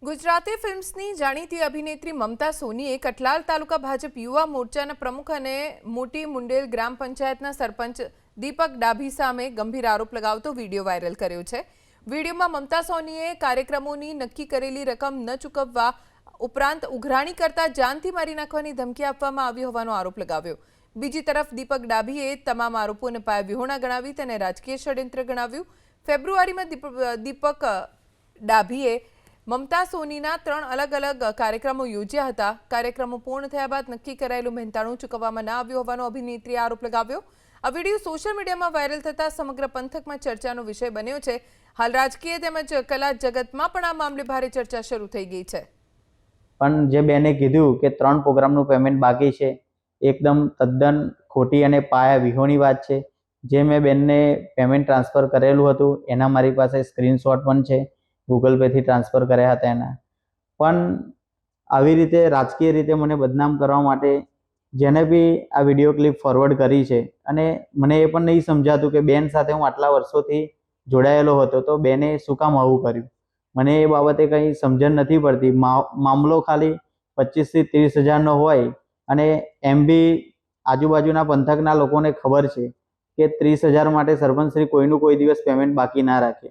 ગુજરાતી ફિલ્મ્સની જાણીતી અભિનેત્રી મમતા સોનીએ કઠલાલ તાલુકા ભાજપ યુવા મોરચાના પ્રમુખ અને મોટી મુંડેલ ગ્રામ પંચાયતના સરપંચ દીપક ડાભી સામે ગંભીર આરોપ લગાવતો વિડીયો વાયરલ કર્યો છે। વિડીયોમાં મમતા સોનીએ કાર્યક્રમોની નક્કી કરેલી રકમ ન ચૂકવવા ઉપરાંત ઉઘરાણી કરતા જાનથી મારી નાખવાની ધમકી આપવામાં આવી હોવાનો આરોપ લગાવ્યો। બીજી તરફ દીપક ડાભીએ તમામ આરોપોને પાયાવિહોણા ગણાવી તેને રાજકીય ષડયંત્ર ગણાવ્યું। ફેબ્રુઆરીમાં દીપક ડાભીએ મમતા સોનીના 3 અલગ અલગ કાર્યક્રમો યોજ્યા હતા। કાર્યક્રમો પૂર્ણ થયા બાદ નક્કી કરાયેલું મહેનતાણું ચૂકવવામાં ન આવ્યું હોવાનો અભિનેત્રીએ આરોપ લગાવ્યો। આ વિડીયો સોશિયલ મીડિયામાં વાયરલ થતા સમગ્ર પંથકમાં ચર્ચાનો વિષય બન્યો છે। હાલ રાજકીય તેમજ કલા જગતમાં પણ આ મામલે ભારે ચર્ચા શરૂ થઈ ગઈ છે। પણ જે બેને કીધું કે 3 પ્રોગ્રામનું પેમેન્ટ બાકી છે, એકદમ તદ્દન ખોટી અને પાયા વિહોણી વાત છે। જે મેં બેનને પેમેન્ટ ટ્રાન્સફર કરેલું હતું એના મારી પાસે સ્ક્રીનશોટ પણ છે, ગૂગલ પેથી ટ્રાન્સફર કર્યા હતા એના। પણ આવી રીતે રાજકીય રીતે મને બદનામ કરવા માટે જેને બી આ વિડીયો ક્લિપ ફોરવર્ડ કરી છે, અને મને એ પણ નહીં સમજાતું કે બેન સાથે હું આટલા વર્ષોથી જોડાયેલો હતો તો બેને શું કામ આવું કર્યું। મને એ બાબતે કંઈ સમજણ નથી પડતી। મામલો ખાલી 25 થી 30 હજારનો હોય અને એમ બી આજુબાજુના પંથકના લોકોને ખબર છે કે 30 હજાર માટે સરપંચશ્રી કોઈનું કોઈ દિવસ પેમેન્ટ બાકી ના રાખે।